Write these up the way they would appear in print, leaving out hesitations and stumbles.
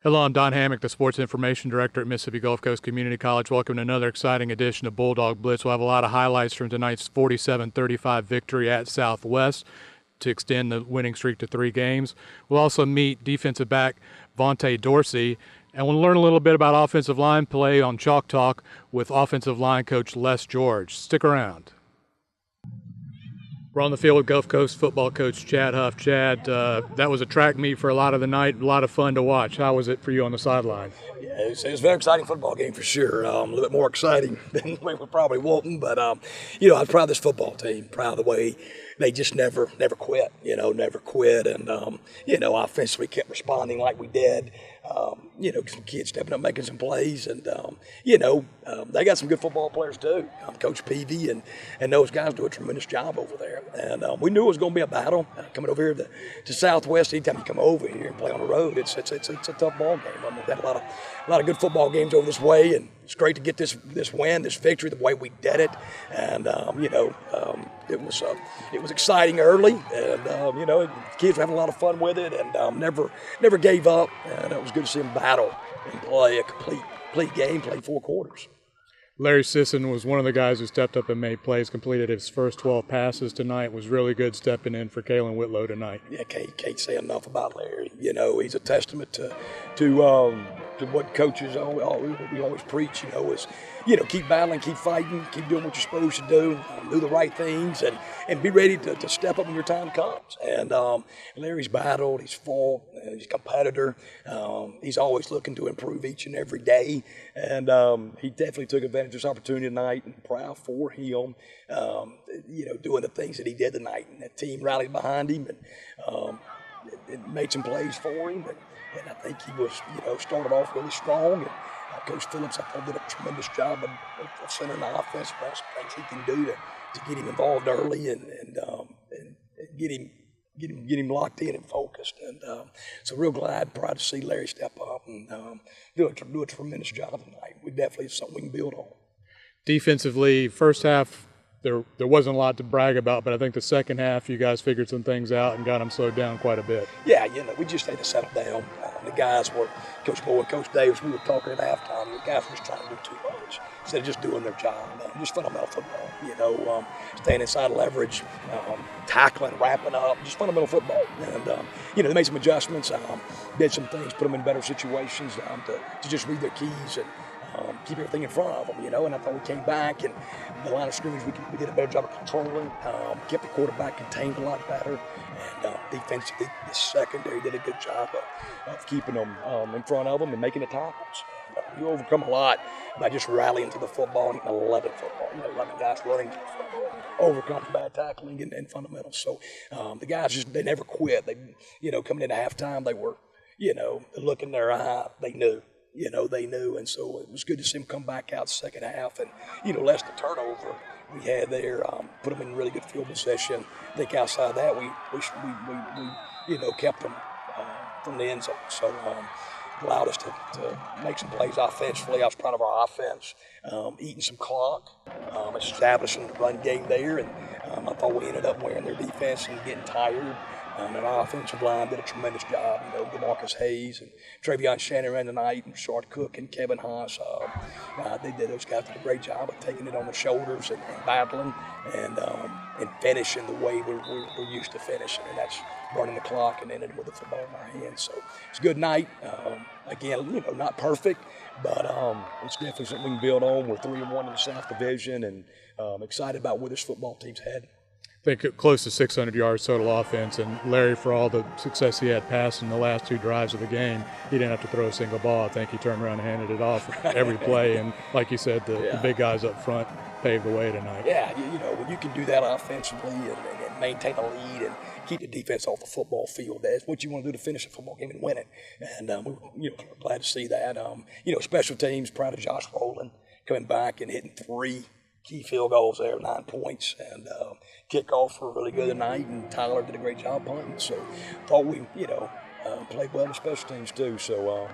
Hello, I'm Don Hammock, the Sports Information Director at Mississippi Gulf Coast Community College. Welcome to another exciting edition of Bulldog Blitz. We'll have a lot of highlights from tonight's 47-35 victory at Southwest to extend the winning streak to 3 games. We'll also meet defensive back Vaughnte Dorsey, and we'll learn a little bit about offensive line play on Chalk Talk with offensive line coach Les George. Stick around. We're on the field with Gulf Coast football coach Chad Huff. Chad, that was a track meet for a lot of the night, a lot of fun to watch. How was it for you on the sideline? Yeah, it was a very exciting football game for sure. A little bit more exciting than we were probably wanting, but I'm proud of this football team. Proud of the way they just never quit. Never quit, and offensively kept responding like we did. Some kids stepping up, making some plays, and they got some good football players too. Coach Peavy and those guys do a tremendous job over there. And we knew it was going to be a battle coming over here to Southwest. Anytime you come over here and play on the road, it's a tough ball game. We've had a lot of good football games over this way, and it's great to get this win, this victory, the way we did it. And it was exciting early, and kids were having a lot of fun with it, and never gave up. And it was good to see them battle and play a complete game, play 4 quarters. Larry Sisson was one of the guys who stepped up and made plays, completed his first 12 passes tonight, was really good stepping in for Kalen Whitlow tonight. Yeah, can't say enough about Larry. He's a testament to what coaches we always preach, is keep battling, keep fighting, keep doing what you're supposed to do the right things, and be ready to step up when your time comes. And Larry's battled, he's fought, he's a competitor. He's always looking to improve each and every day, and he definitely took advantage of this opportunity tonight, and proud for him, doing the things that he did tonight. And the team rallied behind him, and it made some plays for him. And I think he was, started off really strong. And Coach Phillips, I thought, did a tremendous job of centering the offense, about some things he can do to get him involved early and get him locked in and focused. And so real glad, proud to see Larry step up and do a tremendous job tonight. We definitely have something we can build on. Defensively, first half, there wasn't a lot to brag about, but I think the second half you guys figured some things out and got them slowed down quite a bit. Yeah, we just had to settle down. The guys were, Coach Boyd, Coach Davis, we were talking at halftime. The guys were just trying to do too much instead of just doing their job. Just fundamental football, staying inside leverage, tackling, wrapping up, just fundamental football. And, they made some adjustments, did some things, put them in better situations to just read their keys and keep everything in front of them, and I thought we came back and the line of scrimmage, we did a better job of controlling, kept the quarterback contained a lot better, and defensively, the secondary did a good job of keeping them in front of them and making the tackles. You overcome a lot by just rallying to the football and 11 football. 11 guys running to the football, overcome bad tackling and fundamentals. So the guys they never quit. They, coming into halftime, they were, the look in their eye, they knew. They knew, and so it was good to see them come back out the second half, and less the turnover we had there, put them in really good field position. I think outside that we kept them from the end zone, so allowed us to make some plays offensively. I was proud of our offense, eating some clock, establishing the run game there, and I thought we ended up wearing their defense and getting tired. And our offensive line did a tremendous job. DeMarcus Hayes and Travion Shannon ran tonight, and Shard Cook and Kevin Haas. Those guys did a great job of taking it on their shoulders and battling and finishing the way we're used to finishing, and that's running the clock and ending with the football in our hands. So it's a good night. Again, not perfect, but it's definitely something we can build on. We're 3-1 in the South Division, and excited about where this football team's headed. I think close to 600 yards total offense, and Larry, for all the success he had passing the last 2 drives of the game, he didn't have to throw a single ball. I think he turned around and handed it off every play, and like you said, the big guys up front paved the way tonight. Yeah, when you can do that offensively and maintain a lead and keep the defense off the football field, that's what you want to do to finish a football game and win it. And we're glad to see that. Special teams, proud of Joshua Rowland. coming back and hitting 3 key field goals there, 9 points, and kickoffs were really good tonight, and Tyler did a great job punting. So thought we, played well with special teams too. So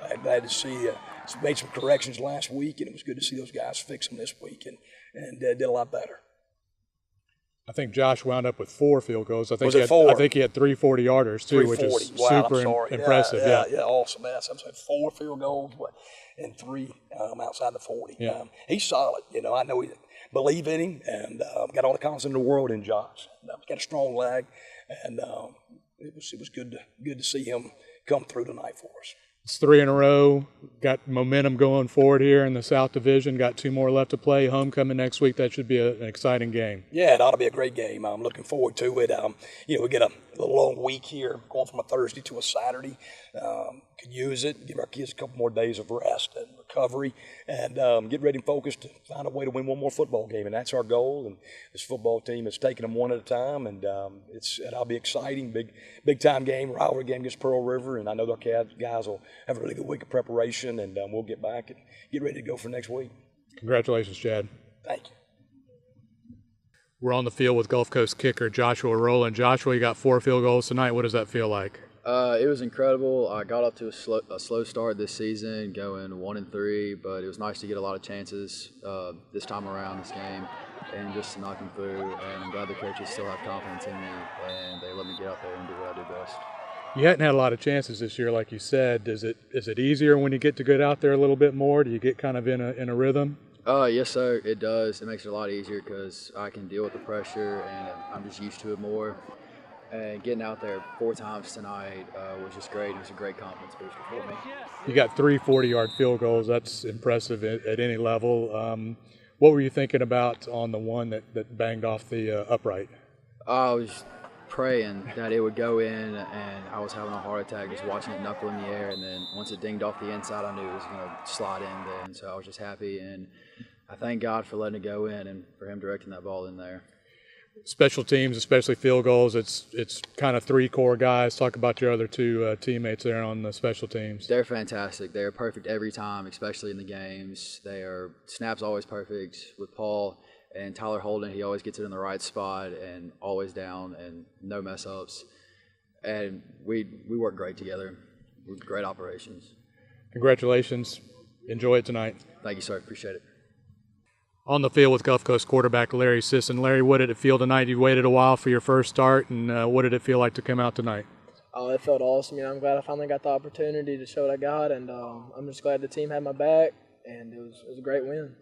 I'm glad to see made some corrections last week, and it was good to see those guys fix them this week and did a lot better. I think Josh wound up with 4 field goals. I think he had 3 40-yarders too, which is super impressive. Yeah, awesome. I'm saying 4 field goals and 3 outside the 40. Yeah. He's solid. I know we believe in him, and got all the confidence in the world in Josh. Got a strong leg, and it was good to see him come through tonight for us. It's 3 in a row. Got momentum going forward here in the South Division. Got 2 more left to play. Homecoming next week. That should be an exciting game. Yeah, it ought to be a great game. I'm looking forward to it. We get a little long week here, going from a Thursday to a Saturday. Could use it, give our kids a couple more days of rest and recovery, and get ready and focused to find a way to win one more football game. And that's our goal. And this football team is taking them one at a time, and it'll be exciting. Big time game, rivalry game against Pearl River, and I know their guys will have a really good week of preparation, and we'll get back and get ready to go for next week. Congratulations, Chad. Thank you. We're on the field with Gulf Coast kicker Joshua Rowland. Joshua, you got 4 field goals tonight. What does that feel like? It was incredible. I got off to a slow start this season, going 1-3, but it was nice to get a lot of chances this time around this game and just to knock them through. And I'm glad the coaches still have confidence in me, and they let me get out there and do what I do best. You hadn't had a lot of chances this year, like you said. Is it easier when you get to get out there a little bit more? Do you get kind of in a rhythm? Yes, sir. It does. It makes it a lot easier because I can deal with the pressure, and I'm just used to it more. And getting out there 4 times tonight was just great. It was a great confidence booster for me. You got 3 40-yard field goals. That's impressive at any level. What were you thinking about on the one that banged off the upright? I was praying that it would go in, and I was having a heart attack just watching it knuckle in the air. And then once it dinged off the inside, I knew it was going to slide in then. So I was just happy, and I thank God for letting it go in and for him directing that ball in there. Special teams, especially field goals, it's kind of 3 core guys. Talk about your other 2 teammates there on the special teams. They're fantastic. They're perfect every time, especially in the games. Snap's always perfect with Paul, and Tyler Holden, he always gets it in the right spot and always down and no mess ups. And we work great together. We're great operations. Congratulations. Enjoy it tonight. Thank you, sir. Appreciate it. On the field with Gulf Coast quarterback Larry Sisson. Larry, what did it feel tonight? You waited a while for your first start, and what did it feel like to come out tonight? Oh, it felt awesome. I'm glad I finally got the opportunity to show what I got, and I'm just glad the team had my back, and it was a great win.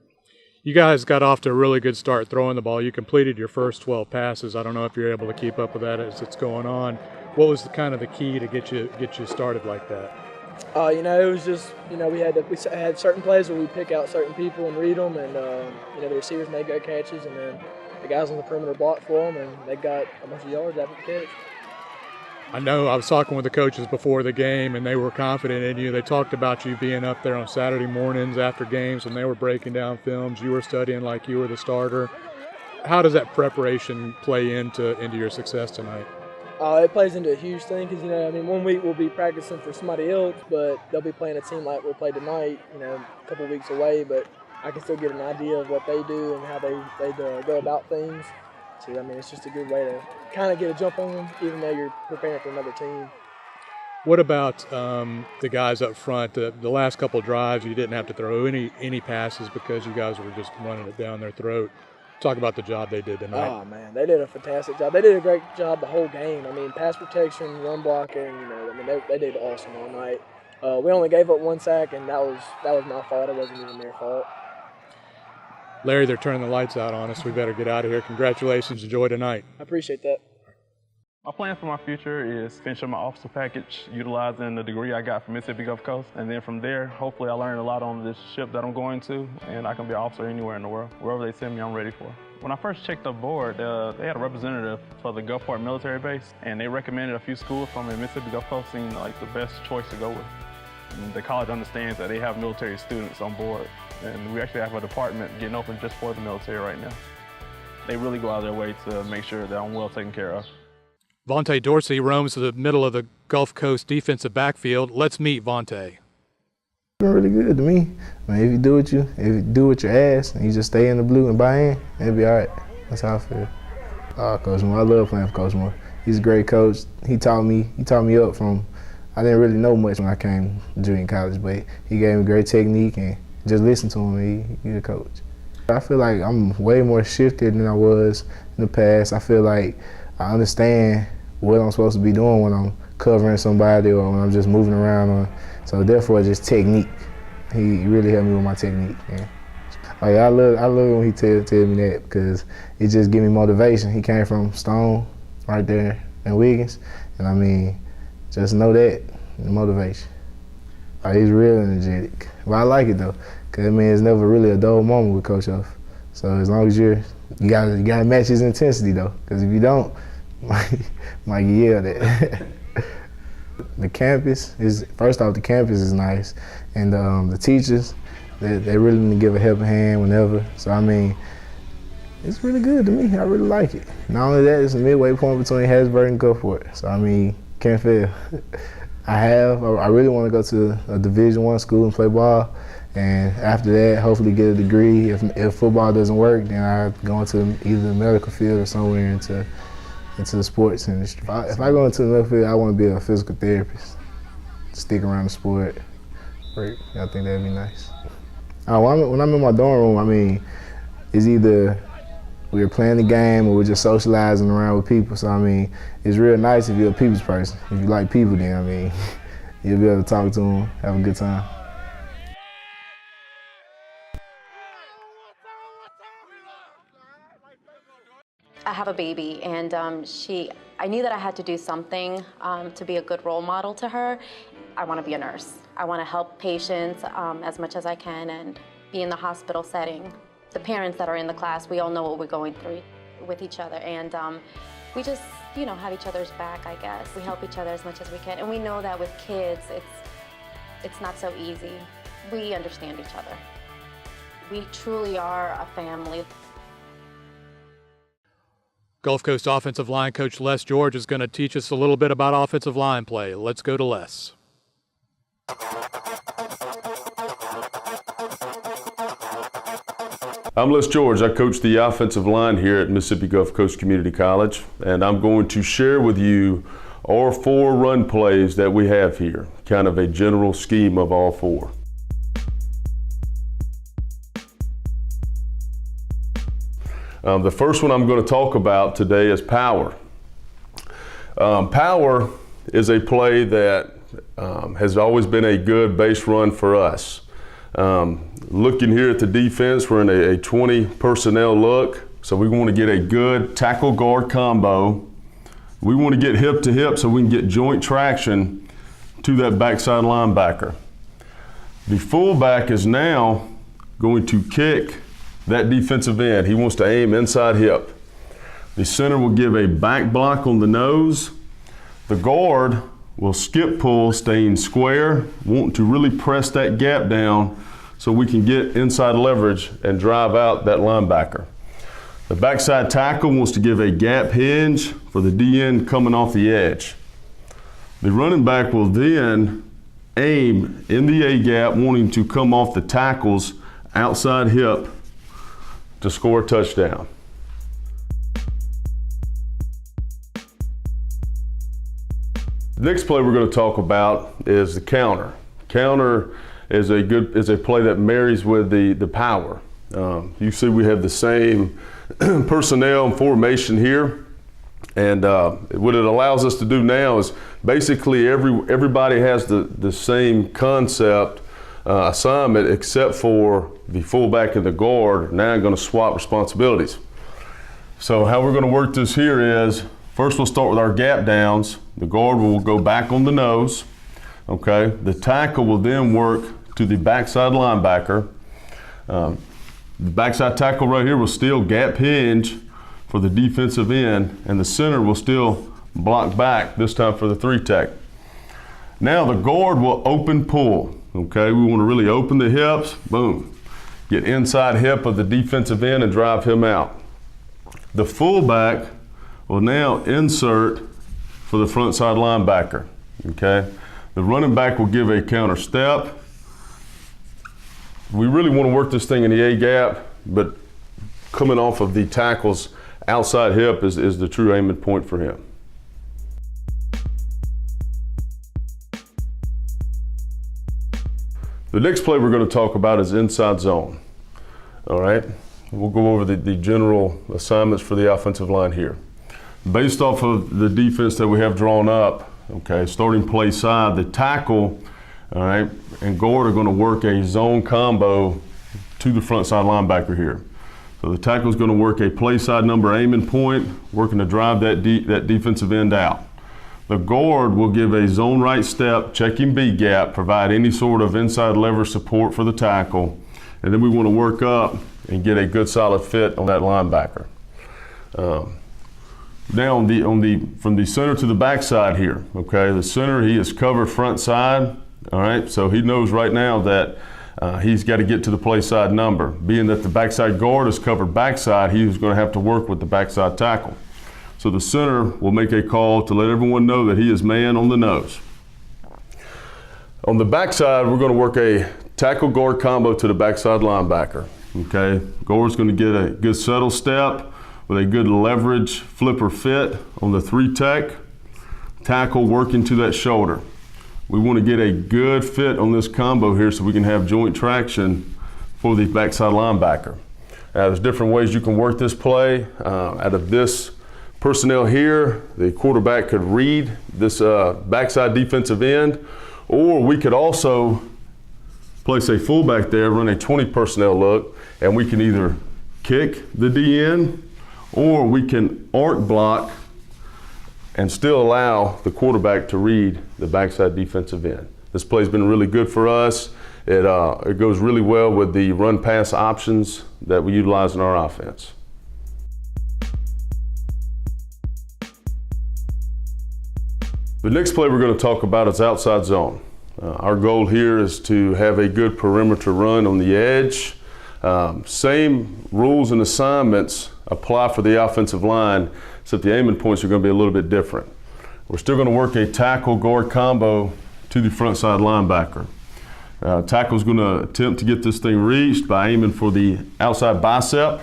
You guys got off to a really good start throwing the ball. You completed your first 12 passes. I don't know if you're able to keep up with that as it's going on. What was the key to get you started like that? It was just, we had certain plays where we pick out certain people and read them, and, the receivers made great catches, and then the guys on the perimeter blocked for them, and they got a bunch of yards after the catch. I know I was talking with the coaches before the game, and they were confident in you. They talked about you being up there on Saturday mornings after games, and they were breaking down films. You were studying like you were the starter. How does that preparation play into your success tonight? It plays into a huge thing because, 1 week we'll be practicing for somebody else, but they'll be playing a team like we'll play tonight, a couple weeks away, but I can still get an idea of what they do and how they go about things. So, it's just a good way to kind of get a jump on them, even though you're preparing for another team. What about the guys up front? The last couple drives, you didn't have to throw any passes because you guys were just running it down their throat. Talk about the job they did tonight. Oh, man, they did a fantastic job. They did a great job the whole game. Pass protection, run blocking, they did awesome all night. We only gave up 1 sack, and that was my fault. It wasn't even their fault. Larry, they're turning the lights out on us. We better get out of here. Congratulations. Enjoy tonight. I appreciate that. My plan for my future is finishing my officer package, utilizing the degree I got from Mississippi Gulf Coast, and then from there, hopefully I learn a lot on this ship that I'm going to, and I can be an officer anywhere in the world. Wherever they send me, I'm ready for. When I first checked the board, they had a representative for the Gulfport military base, and they recommended a few schools from the Mississippi Gulf Coast seemed like the best choice to go with. And the college understands that they have military students on board, and we actually have a department getting open just for the military right now. They really go out of their way to make sure that I'm well taken care of. Vaughnte Dorsey roams to the middle of the Gulf Coast defensive backfield. Let's meet Vontae. been really good to me. I mean, if you do what you're asked and you just stay in the blue and buy in, it'll be all right. That's how I feel. Coach Moore, I love playing for Coach Moore. He's a great coach. He taught me up from, I didn't really know much when I came to junior college, but he gave me great technique and just listen to him. He's a coach. I feel like I'm way more shifted than I was in the past. I feel like I understand what I'm supposed to be doing when I'm covering somebody or when I'm just moving around. So therefore, just technique. He really helped me with my technique. Yeah. Like I love when he tell me that because it just give me motivation. He came from Stone right there in Wiggins, and I mean, just know that motivation. Like, he's real energetic. But I like it though, because I mean, it's never really a dull moment with Coach Huff. So as long as you gotta match his intensity though, because if you don't, might get yelled at. The campus is, first off, the campus is nice, and the teachers, they really need to give a helping hand whenever. So I mean, it's really good to me. I really like it. Not only that, it's a midway point between Hattiesburg and Gulfport. So I mean, can't fail. I really want to go to a Division I school and play ball, and after that, hopefully get a degree. If football doesn't work, then I go into either the medical field or somewhere into the sports industry. If I go into the medical field, I want to be a physical therapist. Stick around the sport. I think that'd be nice. When I'm in my dorm room, I mean, it's either we're playing the game or we're just socializing around with people. So I mean, it's real nice if you're a people's person. If you like people, then I mean, you'll be able to talk to them, have a good time. I have a baby, and I knew that I had to do something to be a good role model to her. I want to be a nurse. I want to help patients as much as I can and be in the hospital setting. The parents that are in the class, we all know what we're going through with each other, and we just, have each other's back, I guess. We help each other as much as we can, and we know that with kids, it's not so easy. We understand each other. We truly are a family. Gulf Coast offensive line coach Les George is going to teach us a little bit about offensive line play. Let's go to Les. I'm Les George. I coach the offensive line here at Mississippi Gulf Coast Community College, and I'm going to share with you our 4 run plays that we have here, kind of a general scheme of all 4. The first one I'm going to talk about today is power. Power is a play that has always been a good base run for us. Looking here at the defense, we're in a 20 personnel look, so we want to get a good tackle guard combo. We want to get hip to hip so we can get joint traction to that backside linebacker. The fullback is now going to kick that defensive end. He wants to aim inside hip. The center will give a back block on the nose. The guard will skip pull, staying square, wanting to really press that gap down so we can get inside leverage and drive out that linebacker. The backside tackle wants to give a gap hinge for the DN coming off the edge. The running back will then aim in the A gap, wanting to come off the tackles outside hip to score a touchdown. The next play we're going to talk about is the counter. Counter is a play that marries with the power. You see we have the same personnel and formation here, and what it allows us to do now is basically everybody has the same concept assignment, except for the fullback and the guard. Now I'm going to swap responsibilities. So how we're going to work this here is, first we'll start with our gap downs. The guard will go back on the nose. Okay, the tackle will then work to the backside linebacker. The backside tackle right here will still gap hinge for the defensive end, and the center will still block back, this time for the 3-tech. Now the guard will open pull. Okay, we want to really open the hips, boom. Get inside hip of the defensive end and drive him out. The fullback will now insert for the front side linebacker, okay? The running back will give a counter step, we really want to work this thing in the A gap, but coming off of the tackle's outside hip is the true aiming point for him. The next play we're going to talk about is inside zone. All right, we'll go over the general assignments for the offensive line here. Based off of the defense that we have drawn up, okay, starting play side, the tackle, all right, and guard are going to work a zone combo to the front side linebacker here. So the tackle is going to work a play side number aiming point, working to drive that defensive end out. The guard will give a zone right step, checking B gap, provide any sort of inside lever support for the tackle, and then we want to work up and get a good solid fit on that linebacker. Now from the center to the backside here, okay, the center, he is covered front side, all right, so he knows right now that he's got to get to the play side number. Being that the backside guard is covered backside, he's going to have to work with the backside tackle. So the center will make a call to let everyone know that he is man on the nose. On the backside, we're going to work a tackle guard combo to the backside linebacker. Okay, guard's going to get a good settle step with a good leverage flipper fit on the 3 tech. Tackle working to that shoulder. We want to get a good fit on this combo here so we can have joint traction for the backside linebacker. There's different ways you can work this play. Out of this personnel here, the quarterback could read this backside defensive end, or we could also place a fullback there, run a 20 personnel look, and we can either kick the DN or we can arc block and still allow the quarterback to read the backside defensive end. This play's been really good for us. It goes really well with the run pass options that we utilize in our offense. The next play we're going to talk about is outside zone. Our goal here is to have a good perimeter run on the edge. Same rules and assignments apply for the offensive line, except the aiming points are going to be a little bit different. We're still going to work a tackle guard combo to the front side linebacker. Tackle's going to attempt to get this thing reached by aiming for the outside bicep.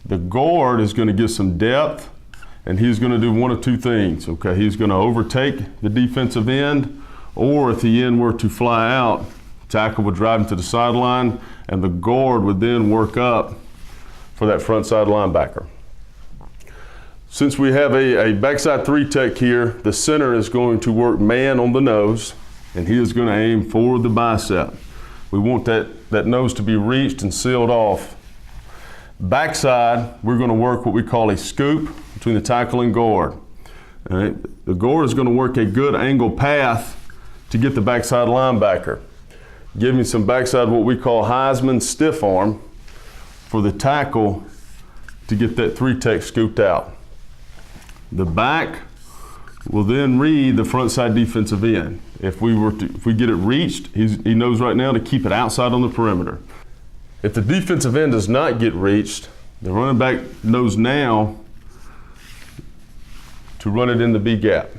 The guard is going to get some depth, and he's going to do one of two things. Okay, he's going to overtake the defensive end, or if the end were to fly out, tackle would drive him to the sideline, and the guard would then work up for that front side linebacker. Since we have a backside 3 tech here, the center is going to work man on the nose, and he is going to aim for the bicep. We want that nose to be reached and sealed off. Backside, we're going to work what we call a scoop between the tackle and guard. All right? The guard is going to work a good angle path to get the backside linebacker. Give me some backside what we call Heisman stiff arm for the tackle to get that 3 tech scooped out. The back will then read the front side defensive end. If we get it reached, he knows right now to keep it outside on the perimeter. If the defensive end does not get reached, the running back knows now to run it in the B gap.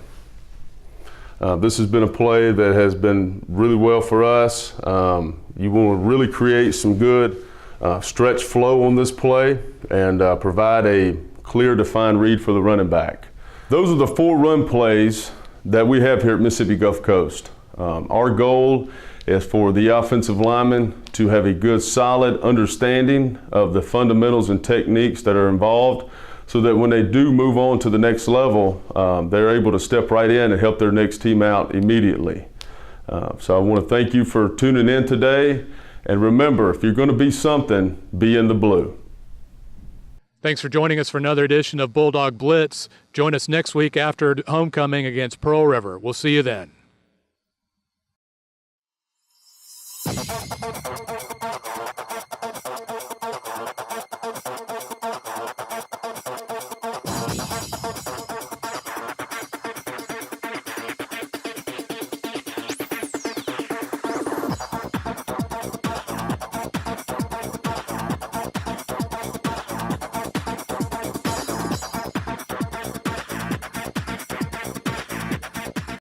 This has been a play that has been really well for us. You want to really create some good stretch flow on this play and provide a clear, defined read for the running back. Those are the 4 run plays that we have here at Mississippi Gulf Coast. Our goal is for the offensive linemen to have a good, solid understanding of the fundamentals and techniques that are involved, so that when they do move on to the next level, they're able to step right in and help their next team out immediately. So I want to thank you for tuning in today. And remember, if you're going to be something, be in the blue. Thanks for joining us for another edition of Bulldog Blitz. Join us next week after homecoming against Pearl River. We'll see you then.